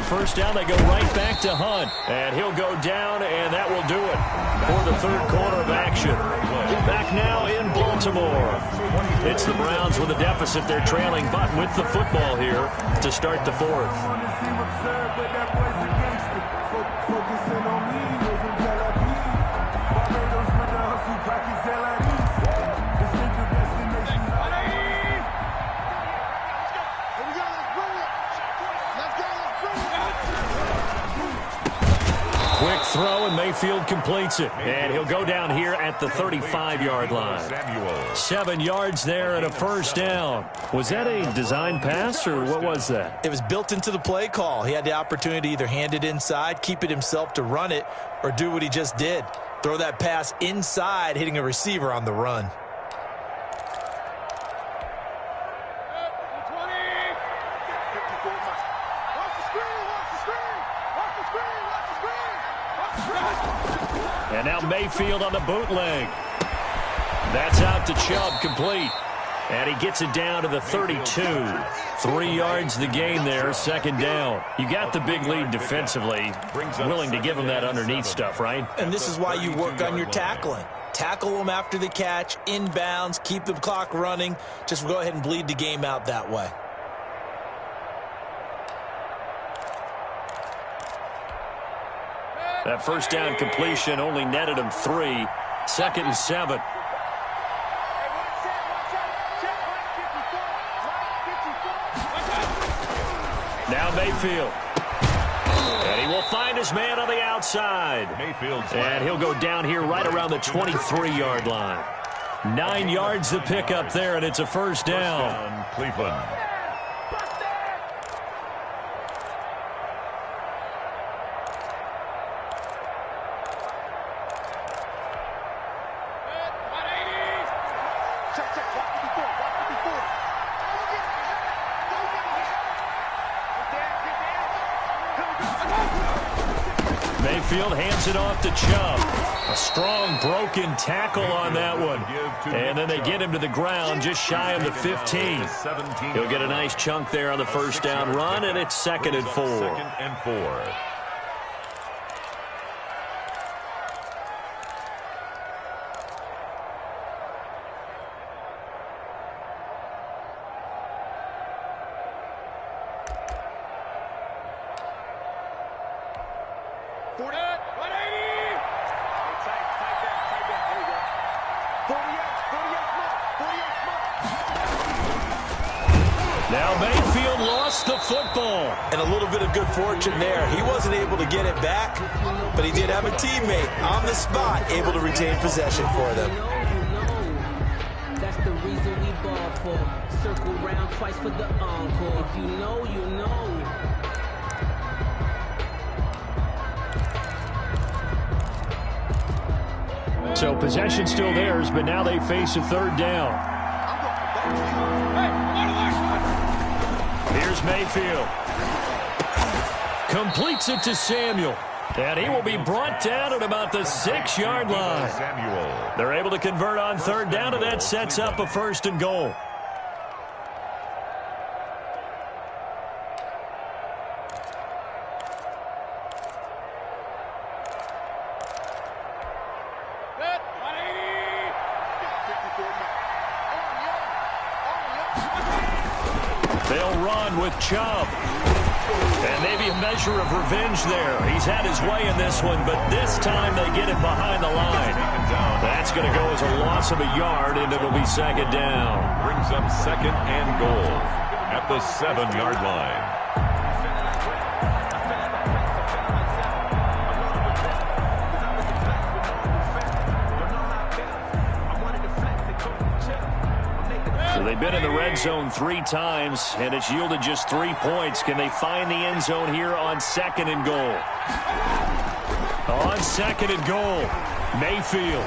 First down, they go right back to Hunt. And he'll go down, and that will do it for the third quarter of action. Back now in Baltimore. It's the Browns with a deficit. They're trailing, but with the football here to start the fourth. Quick throw, and Mayfield completes it. And he'll go down here at the 35-yard line. 7 yards there and a first down. Was that a design pass, or what was that? It was built into the play call. He had the opportunity to either hand it inside, keep it himself to run it, or do what he just did. Throw that pass inside, hitting a receiver on the run. And now Mayfield on the bootleg. That's out to Chubb, complete. And he gets it down to the 32. 3 yards the gain there, second down. You got the big lead defensively. Willing to give him that underneath stuff, right? And this is why you work on your tackling. Tackle them after the catch, inbounds, keep the clock running. Just go ahead and bleed the game out that way. That first down completion only netted him 3. 2nd and 7. Now Mayfield. And he will find his man on the outside. And he'll go down here right around the 23-yard line. 9 yards to pick up there, and it's a first down. Cleveland. Mayfield hands it off to Chubb. A strong broken tackle on that one. And then they get him to the ground just shy of the 15. He'll get a nice chunk there on the first down run, and it's 2nd and 4. 2nd and 4. Now Mayfield lost the football. And a little bit of good fortune there. He wasn't able to get it back, but he did have a teammate on the spot able to retain possession for them. That's the reason we ball for. Circle round twice for the encore. If you know, you know. So possession still theirs, but now they face a 3rd down. Here's Mayfield. Completes it to Samuel. And he will be brought down at about the 6-yard line. They're able to convert on 3rd down, and that sets up a 1st and goal. They'll run with Chubb. And maybe a measure of revenge there. He's had his way in this one, but this time they get him behind the line. That's going to go as a loss of a yard, and it'll be 2nd down. Brings up 2nd and goal at the 7-yard line. So they've been in the red zone 3 times, and it's yielded just 3 points. Can they find the end zone here on 2nd and goal? On 2nd and goal, Mayfield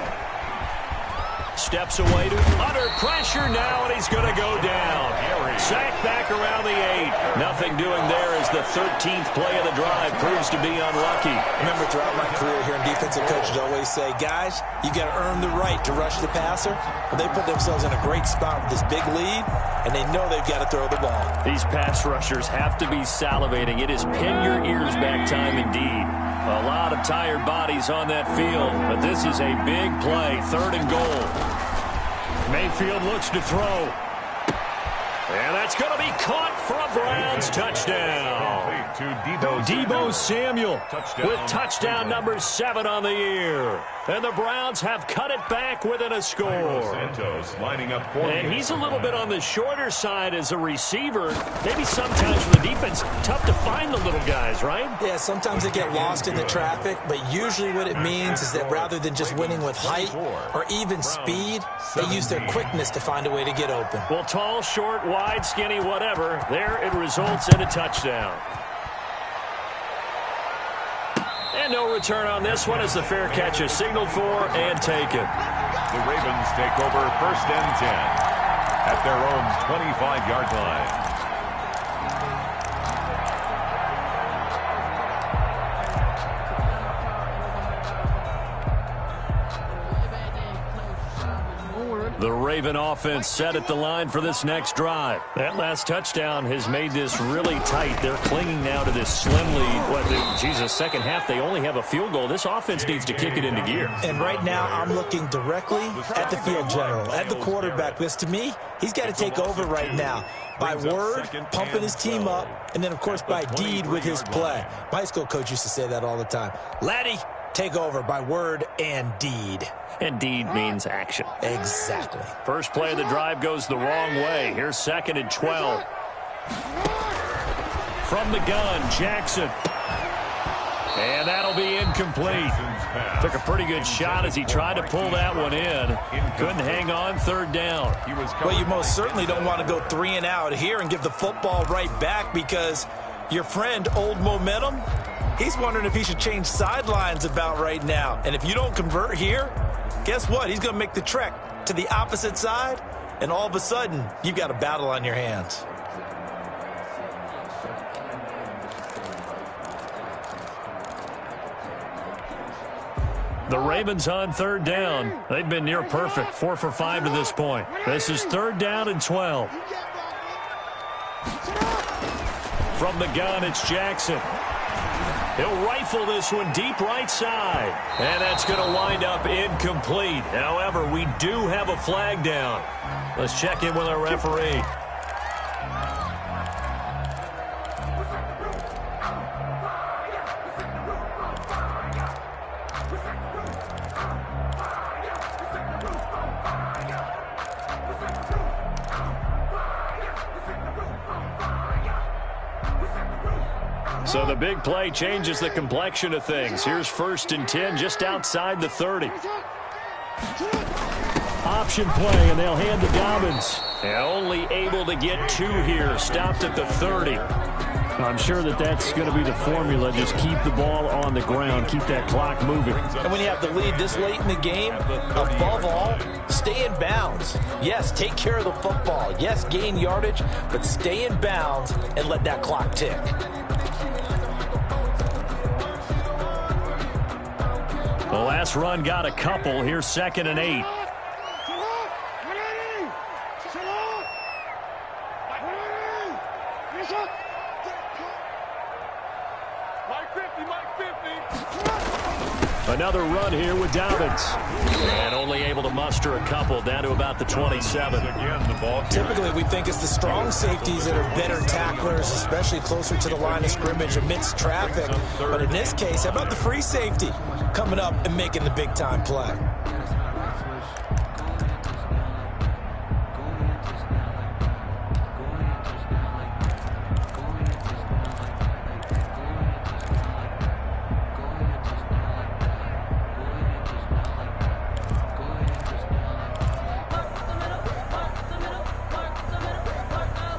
steps away to under pressure now, and he's going to go down. Sacked back around the 8. Nothing doing there as the 13th play of the drive proves to be unlucky. Remember, throughout my career here in defensive coaches always say, guys, you got to earn the right to rush the passer. Well, they put themselves in a great spot with this big lead, and they know they've got to throw the ball. These pass rushers have to be salivating. It is pin your ears back time indeed. A lot of tired bodies on that field, but this is a big play. 3rd and goal. Mayfield looks to throw. And that's going to be caught for a Browns touchdown. Deebo Samuel with touchdown number 7 on the year. And the Browns have cut it back within a score. And he's a little bit on the shorter side as a receiver. Maybe sometimes for the defense, tough to find the little guys, right? Yeah, sometimes they get lost in the traffic, but usually what it means is that rather than just winning with height or even speed, they use their quickness to find a way to get open. Well, tall, short, wide, skinny, whatever, there it results in a touchdown. And no return on this one as the fair catch is signaled for and taken. The Ravens take over 1st and 10 at their own 25-yard line. The Raven offense set at the line for this next drive. That last touchdown has made this really tight. They're clinging now to this slim lead. Second half, they only have a field goal. This offense needs to kick it into gear. And right now, I'm looking directly at the field general, at the quarterback. Because to me, he's got to take over right now. By word, pumping his team up, and then, of course, by deed with his play. My high school coach used to say that all the time. Laddie, take over by word and deed. And deed means action. Exactly. First play of the drive goes the wrong way. Here's 2nd and 12. From the gun, Jackson. And that'll be incomplete. Took a pretty good shot as he tried to pull that one in. Couldn't hang on, third down. Well, you most certainly don't want to go 3 and out here and give the football right back, because your friend, Old Momentum, he's wondering if he should change sidelines about right now. And if you don't convert here, guess what? He's going to make the trek to the opposite side, and all of a sudden, you've got a battle on your hands. The Ravens on third down. They've been near perfect, 4 for 5 to this point. This is third down and 12. From the gun, it's Jackson. He'll rifle this one deep right side. And that's going to wind up incomplete. However, we do have a flag down. Let's check in with our referee. So the big play changes the complexion of things. Here's 1st and 10 just outside the 30. Option play, and they'll hand to Dobbins. And only able to get 2 here. Stopped at the 30. I'm sure that's going to be the formula. Just keep the ball on the ground. Keep that clock moving. And when you have the lead this late in the game, above all, stay in bounds. Yes, take care of the football. Yes, gain yardage, but stay in bounds and let that clock tick. The last run got a couple. Here's 2nd and 8. Another run here with Dobbins. And only able to muster a couple, down to about the 27. Typically, we think it's the strong safeties that are better tacklers, especially closer to the line of scrimmage amidst traffic. But in this case, how about the free safety coming up and making the big-time play?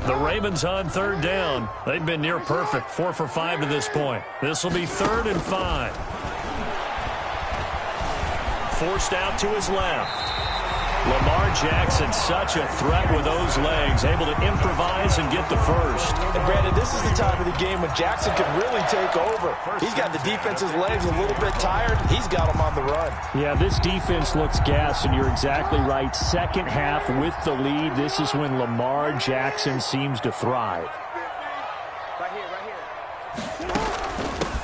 The Ravens on third down. They've been near perfect, 4 for 5 to this point. This will be 3rd and 5. Forced out to his left. Lamar Jackson, such a threat with those legs, able to improvise and get the first. And Brandon, this is the time of the game when Jackson can really take over. He's got the defense's legs a little bit tired. He's got them on the run. Yeah, this defense looks gassed, and you're exactly right. Second half with the lead, this is when Lamar Jackson seems to thrive. Right here.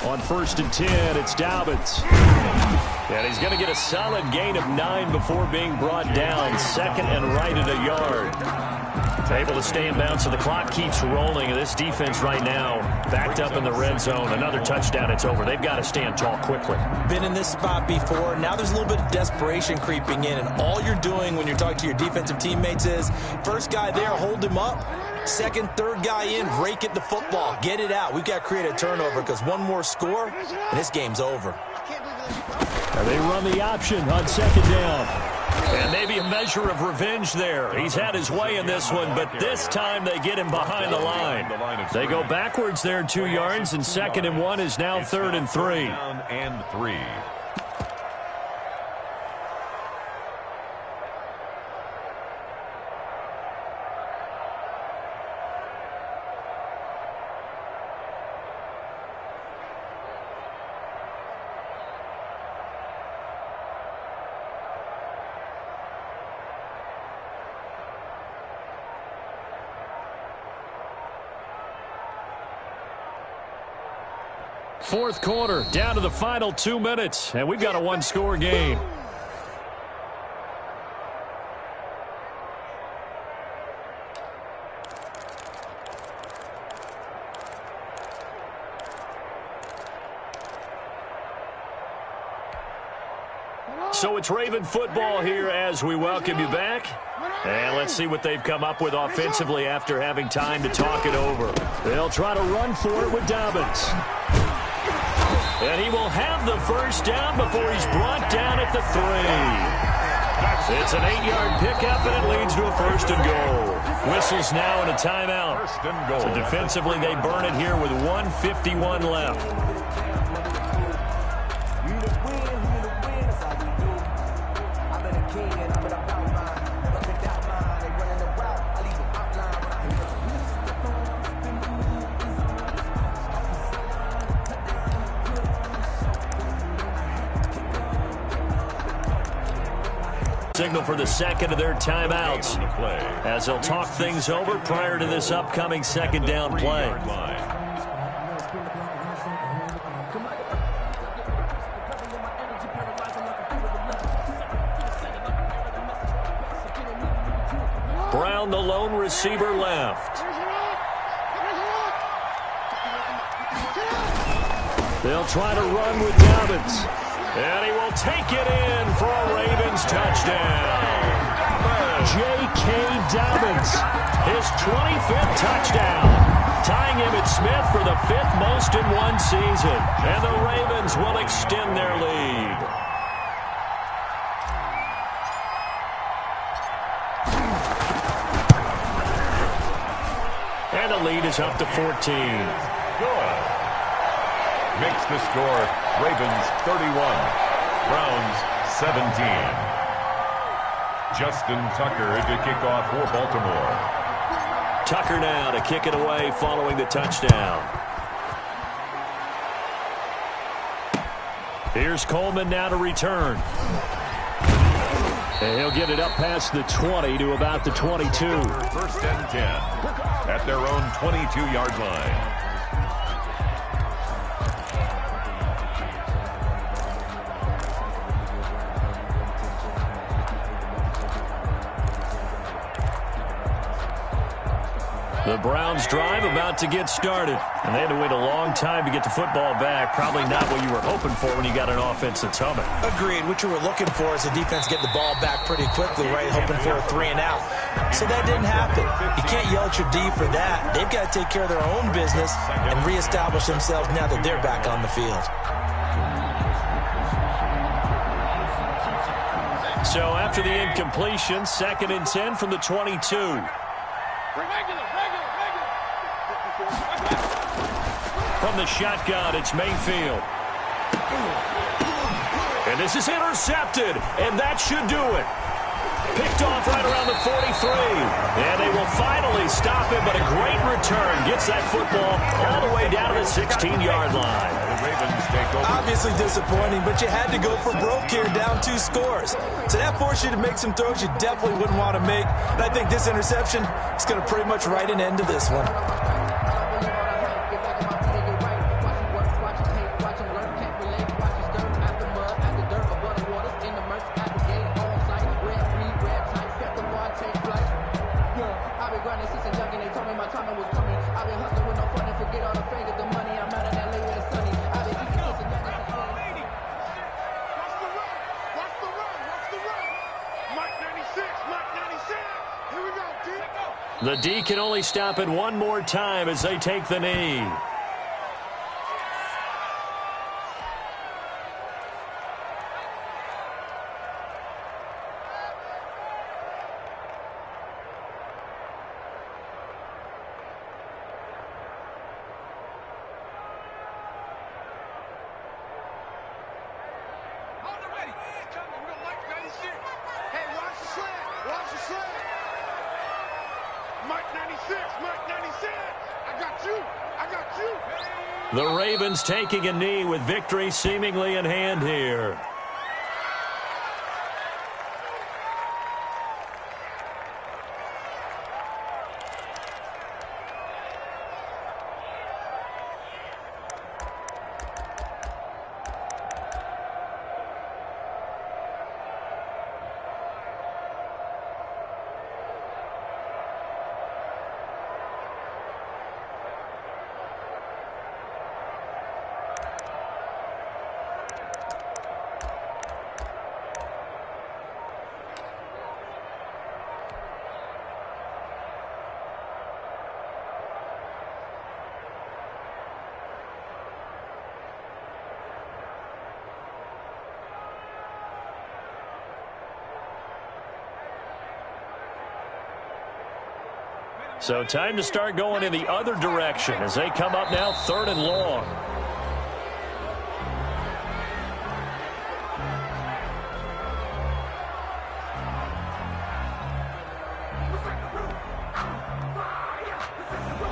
On 1st and 10, it's Dobbins. And he's going to get a solid gain of 9 before being brought down. 2nd and right at a yard. Able to stay in bounds, so the clock keeps rolling. This defense right now backed up in the red zone. Another touchdown, it's over. They've got to stand tall quickly. Been in this spot before. Now there's a little bit of desperation creeping in, and all you're doing when you're talking to your defensive teammates is, first guy there, hold him up. 2nd, 3rd guy in, rake at the football. Get it out. We've got to create a turnover, because one more score, and this game's over. And they run the option on 2nd down. And maybe a measure of revenge there. He's had his way in this one, but this time they get him behind the line. They go backwards there 2 yards, and 2nd and 1 is now 3rd and 3. And 3. Fourth quarter, down to the final 2 minutes, and we've got a one-score game. So it's Raven football here as we welcome you back. And let's see what they've come up with offensively after having time to talk it over. They'll try to run for it with Dobbins. And he will have the first down before he's brought down at the 3. It's an 8-yard pickup, and it leads to a first and goal. Whistles now and a timeout. First and goal. So defensively, they burn it here with 1:51 left. Signal for the second of their timeouts as they'll talk things over prior to this upcoming second down play. Brown, the lone receiver, left. They'll try to run with Dobbins. And he will take it in for a Ravens touchdown. J.K. Dobbins, his 25th touchdown, tying Emmitt Smith for the 5th most in one season. And the Ravens will extend their lead. And the lead is up to 14. Good. Makes the score Ravens 31, Browns 17. Justin Tucker to kick off for Baltimore. Tucker now to kick it away following the touchdown. Here's Coleman now to return. And he'll get it up past the 20 to about the 22. First and 10 at their own 22-yard line. The Browns drive about to get started. And they had to wait a long time to get the football back. Probably not what you were hoping for when you got an offense that's humming. Agreed. What you were looking for is the defense getting the ball back pretty quickly, right? Hoping for a 3 and out. So that didn't happen. You can't yell at your D for that. They've got to take care of their own business and reestablish themselves now that they're back on the field. So after the incompletion, 2nd and 10 from the 22. From the shotgun, it's Mayfield. And this is intercepted, and that should do it. Picked off right around the 43. And they will finally stop him, but a great return gets that football all the way down to the 16-yard line. The Ravens take over. Obviously disappointing, but you had to go for broke here, down 2 scores. So that forced you to make some throws you definitely wouldn't want to make. And I think this interception is going to pretty much write an end to this one. The D can only stop it one more time as they take the knee. The Ravens taking a knee with victory seemingly in hand here. So time to start going in the other direction as they come up now 3rd and long.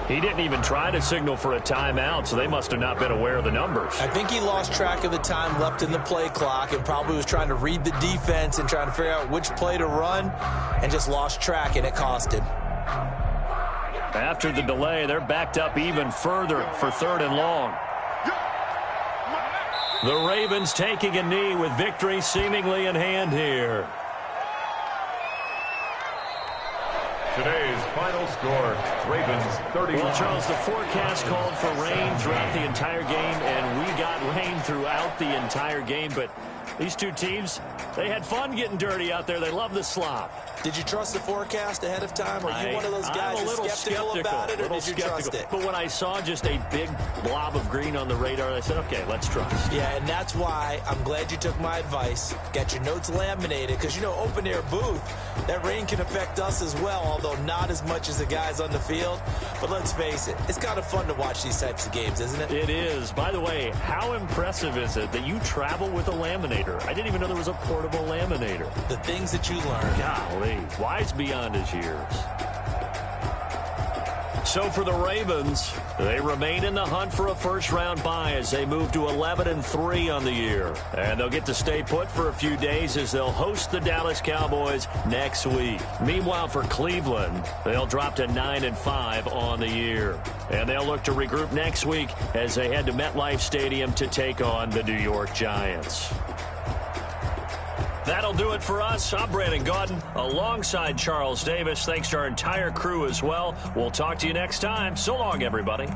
He didn't even try to signal for a timeout, so they must have not been aware of the numbers. I think he lost track of the time left in the play clock and probably was trying to read the defense and trying to figure out which play to run and just lost track, and it cost him. After the delay, they're backed up even further for 3rd and long. The Ravens taking a knee with victory seemingly in hand here. Today's final score, Ravens 31. Well, Charles, the forecast called for rain throughout the entire game, and we got rain throughout the entire game. But these two teams, they had fun getting dirty out there. They love the slop. Did you trust the forecast ahead of time? Are you one of those guys who's skeptical about it, or did you trust it? But when I saw just a big blob of green on the radar, I said, okay, let's trust. Yeah, and that's why I'm glad you took my advice. Got your notes laminated, because, you know, open-air booth, that rain can affect us as well, although not as much as the guys on the field. But let's face it, it's kind of fun to watch these types of games, isn't it? It is. By the way, how impressive is it that you travel with a laminator? I didn't even know there was a portable laminator. The things that you learn. Golly, wise beyond his years. So for the Ravens, they remain in the hunt for a first-round bye as they move to 11-3 on the year. And they'll get to stay put for a few days as they'll host the Dallas Cowboys next week. Meanwhile, for Cleveland, they'll drop to 9-5 on the year. And they'll look to regroup next week as they head to MetLife Stadium to take on the New York Giants. That'll do it for us. I'm Brandon Gaudin alongside Charles Davis. Thanks to our entire crew as well. We'll talk to you next time. So long, everybody.